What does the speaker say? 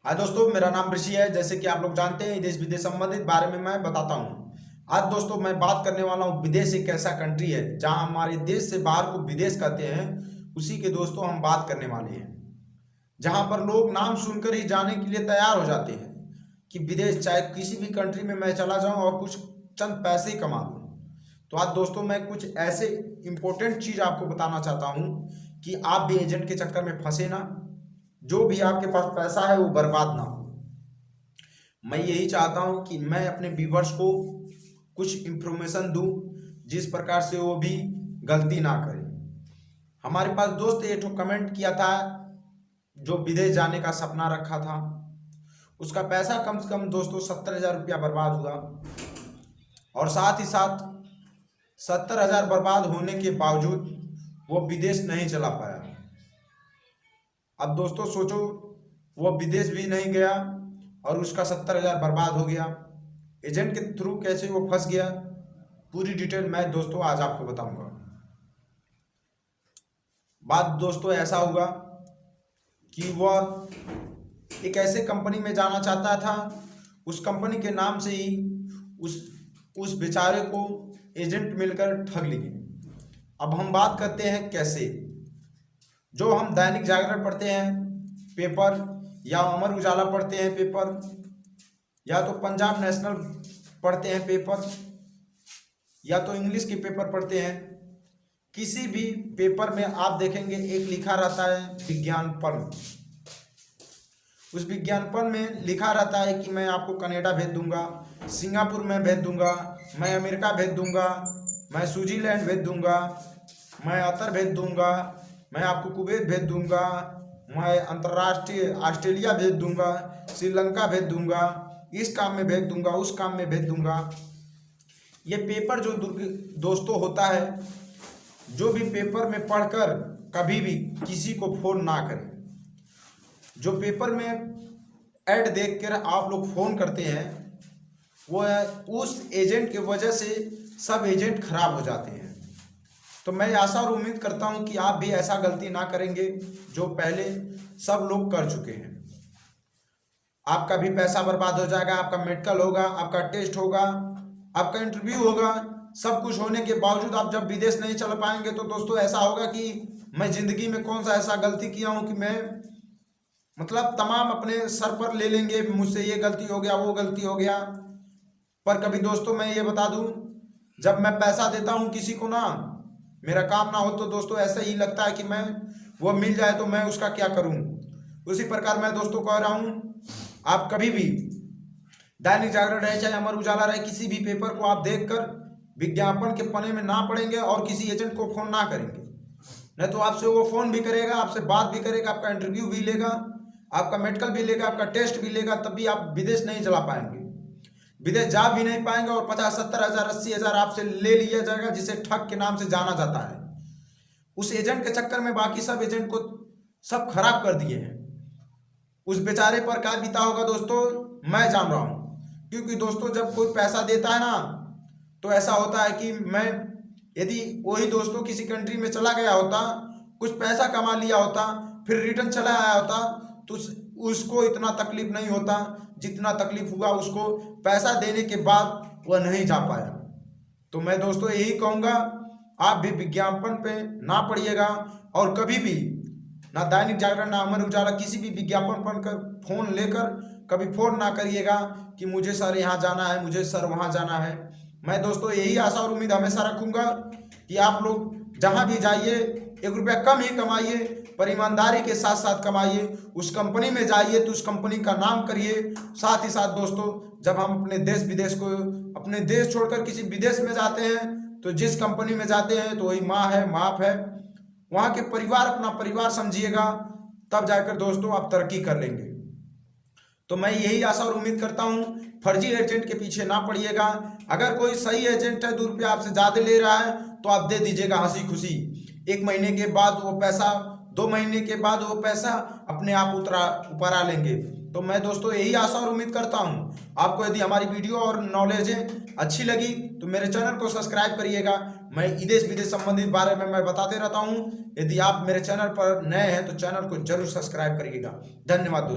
हाँ दोस्तों, मेरा नाम ऋषि है। जैसे कि आप लोग जानते हैं, देश विदेश संबंधित बारे में मैं बताता हूँ। आज दोस्तों मैं बात करने वाला हूँ, विदेश एक ऐसा कंट्री है जहाँ हमारे देश से बाहर को विदेश कहते हैं। उसी के दोस्तों हम बात करने वाले हैं, जहाँ पर लोग नाम सुनकर ही जाने के लिए तैयार हो जाते हैं कि विदेश, चाहे किसी भी कंट्री में मैं चला जाऊँ और कुछ चंद पैसे ही कमा लूँ। तो आज दोस्तों मैं कुछ ऐसे इंपॉर्टेंट चीज़ आपको बताना चाहता हूँ कि आप भी एजेंट के चक्कर में फंसे ना, जो भी आपके पास पैसा है वो बर्बाद ना हो। मैं यही चाहता हूं कि मैं अपने व्यूवर्स को कुछ इंफॉर्मेशन दूं, जिस प्रकार से वो भी गलती ना करें। हमारे पास दोस्त एक कमेंट किया था, जो विदेश जाने का सपना रखा था, उसका पैसा कम से कम दोस्तों 70,000 रुपया बर्बाद हुआ। और साथ ही साथ 70,000 बर्बाद होने के बावजूद वो विदेश नहीं चला पाया। अब दोस्तों सोचो, वो विदेश भी नहीं गया और उसका 70,000 बर्बाद हो गया। एजेंट के थ्रू कैसे वो फंस गया, पूरी डिटेल मैं दोस्तों आज आपको बताऊंगा। बात दोस्तों ऐसा हुआ कि वह एक ऐसे कंपनी में जाना चाहता था, उस कंपनी के नाम से ही उस बेचारे को एजेंट मिलकर ठग लिए। अब हम बात करते हैं कैसे। जो हम दैनिक जागरण पढ़ते हैं पेपर, या अमर उजाला पढ़ते हैं पेपर, या तो पंजाब नेशनल पढ़ते हैं पेपर, या तो इंग्लिश के पेपर पढ़ते हैं, किसी भी पेपर में आप देखेंगे एक लिखा रहता है विज्ञापन। उस विज्ञापन में लिखा रहता है कि मैं आपको कनाडा भेज दूंगा, सिंगापुर में भेज दूंगा, मैं अमेरिका भेज दूंगा, मैं स्विट्जरलैंड भेज दूंगा, मैं अतर भेज दूंगा, मैं आपको कुवैत भेज दूंगा, मैं अंतर्राष्ट्रीय ऑस्ट्रेलिया भेज दूंगा, श्रीलंका भेज दूंगा, इस काम में भेज दूंगा, उस काम में भेज दूंगा। ये पेपर जो दोस्तों होता है, जो भी पेपर में पढ़कर कभी भी किसी को फोन ना करें। जो पेपर में ऐड देखकर आप लोग फोन करते हैं, वो उस एजेंट की वजह से सब एजेंट खराब हो जाते हैं। तो मैं आशा और उम्मीद करता हूं कि आप भी ऐसा गलती ना करेंगे जो पहले सब लोग कर चुके हैं। आपका भी पैसा बर्बाद हो जाएगा, आपका मेडिकल होगा, आपका टेस्ट होगा, आपका इंटरव्यू होगा, सब कुछ होने के बावजूद आप जब विदेश नहीं चल पाएंगे तो दोस्तों ऐसा होगा कि मैं जिंदगी में कौन सा ऐसा गलती किया हूं कि मैं तमाम अपने सर पर ले लेंगे, मुझसे ये गलती हो गया, वो गलती हो गया। पर कभी दोस्तों मैं ये बता दूं, जब मैं पैसा देता हूं किसी को ना, मेरा काम ना हो तो दोस्तों ऐसा ही लगता है कि मैं वो मिल जाए तो मैं उसका क्या करूं। उसी प्रकार मैं दोस्तों कह रहा हूं, आप कभी भी दैनिक जागरण रहे चाहे अमर उजाला रहे, किसी भी पेपर को आप देखकर विज्ञापन के पन्ने में ना पड़ेंगे और किसी एजेंट को फोन ना करेंगे। नहीं तो आपसे वो फोन भी करेगा, आपसे बात भी करेगा, आपका इंटरव्यू भी लेगा, आपका मेडिकल भी लेगा, आपका टेस्ट भी लेगा, तब भी आप विदेश नहीं चला पाएंगे, विदेश जा भी नहीं पाएंगे। और 50-70,000 80,000 आपसे ले लिया जाएगा, जिसे ठग के नाम से जाना जाता है। उस एजेंट के चक्कर में बाकी सब एजेंट को सब खराब कर दिए हैं। उस बेचारे पर क्या बीता होगा दोस्तों, मैं जान रहा हूं। क्योंकि दोस्तों जब कोई पैसा देता है ना, तो ऐसा होता है कि मैं यदि वही दोस्तों किसी कंट्री में चला गया होता, कुछ पैसा कमा लिया होता, फिर रिटर्न चला आया होता, तो उसको इतना तकलीफ नहीं होता जितना तकलीफ हुआ उसको पैसा देने के बाद वह नहीं जा पाया। तो मैं दोस्तों यही कहूँगा, आप भी विज्ञापन पे ना पढ़िएगा और कभी भी ना दैनिक जागरण ना अमर उजाला किसी भी विज्ञापन पढ़कर फोन लेकर कभी फोन ना करिएगा कि मुझे सर यहाँ जाना है, मुझे सर वहाँ जाना है। मैं दोस्तों यही आशा और उम्मीद हमेशा रखूँगा कि आप लोग जहाँ भी जाइए 1 रुपया कम ही कमाइए, पर ईमानदारी के साथ साथ कमाइए। उस कंपनी में जाइए तो उस कंपनी का नाम करिए। साथ ही साथ दोस्तों जब हम अपने देश विदेश को, अपने देश छोड़कर किसी विदेश में जाते हैं, तो जिस कंपनी में जाते हैं तो वही माँ है, बाप है, वहाँ के परिवार अपना परिवार समझिएगा, तब जाकर दोस्तों आप तरक्की कर लेंगे। तो मैं यही आशा और उम्मीद करता हूँ, फर्जी एजेंट के पीछे ना पड़िएगा। अगर कोई सही एजेंट है 2 रुपया आपसे ज़्यादा ले रहा है तो आप दे दीजिएगा हंसी खुशी। 1 महीने के बाद वो पैसा, 2 महीने के बाद वो पैसा अपने आप ऊपर आ लेंगे। तो मैं दोस्तों यही आशा और उम्मीद करता हूँ, आपको यदि हमारी वीडियो और नॉलेजें अच्छी लगी तो मेरे चैनल को सब्सक्राइब करिएगा। मैं देश विदेश संबंधित बारे में मैं बताते रहता हूँ। यदि आप मेरे चैनल पर नए हैं तो चैनल को जरूर सब्सक्राइब करिएगा। धन्यवाद दोस्तों।